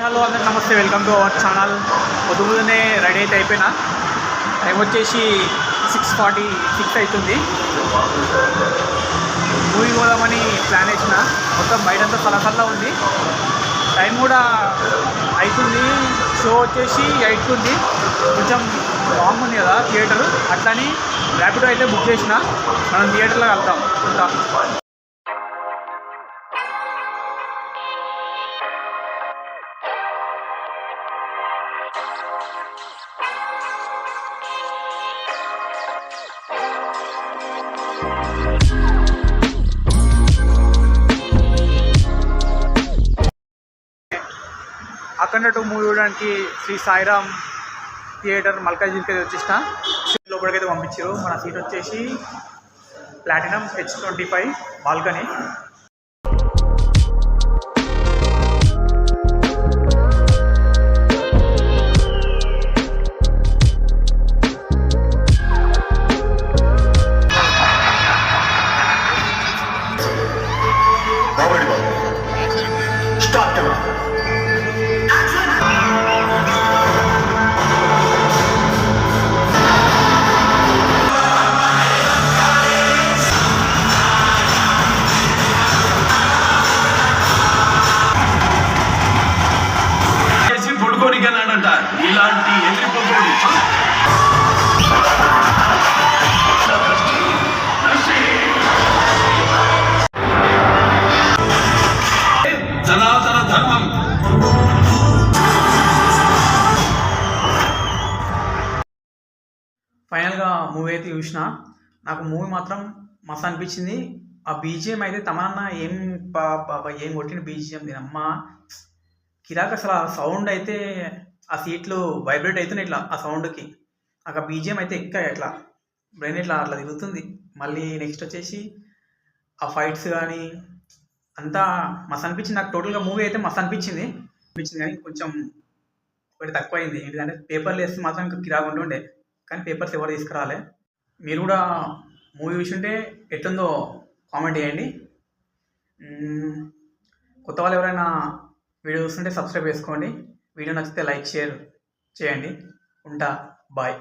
Hello అందరికి నమస్తే, welcome to our channel. పొద్దున్నే రెడీ అయితే అయిపోయినా. టైం వచ్చేసి 6:46 అవుతుంది. మూవీ పోదామని ప్లాన్ వేసిన. మొత్తం బయటంతా సలసల్లా ఉంది. టైం కూడా అవుతుంది. షో వచ్చేసి 8కి ఉంది. కొంచెం లాంగ్ ఉంది కదా థియేటరు, అట్లని ర్యాపిడో అయితే బుక్ చేసిన. మనం థియేటర్లో వెళ్తాం. ఉంటా అఖండ 2 మూవీ చూడడానికి శ్రీ సాయిరామ్ థియేటర్ మల్కాజ్గిరికి అయితే వచ్చేసిన. లోపలికైతే పంపించారు. మన సీట్ వచ్చేసి ప్లాటినం H25 బాల్కనీ. ఇలాంటి ఎగిరిపోతుంది సనాతన ధర్మం. ఫైనల్గా మూవీ అయితే చూసిన. నాకు మూవీ మాత్రం మస్తు అనిపించింది. ఆ బీజిఎం అయితే తమన్నా ఏం కొట్టిన బీజిఎం దీనమ్మ కిరాక్. అసలు ఆ సౌండ్ అయితే ఆ సీట్లు వైబ్రేట్ అవుతున్నాయి ఇట్లా ఆ సౌండ్కి. నాకు ఆ బీజిఎం అయితే ఇట్లా బ్రెయిన్ ఇట్లా అట్లా తిరుగుతుంది. మళ్ళీ నెక్స్ట్ వచ్చేసి ఆ ఫైట్స్ కానీ అంతా మస్తు అనిపించింది. నాకు టోటల్గా మూవీ అయితే మస్తు అనిపించింది కానీ కొంచెం ఒకటి తక్కువైంది. ఏంటంటే పేపర్లు వేస్తే మాత్రం ఇంకా కిరాక్ ఉంటుండే, కానీ పేపర్స్ ఎవరు తీసుకురాలే. మీరు కూడా మూవీ చూసింటే ఎట్లుందో కామెంట్ చేయండి. కొత్త వాళ్ళు ఎవరైనా వీడియో చూస్తుంటే సబ్స్క్రైబ్ చేసుకోండి. వీడియో నచ్చితే లైక్ షేర్ చేయండి. ఉంటా, బాయ్.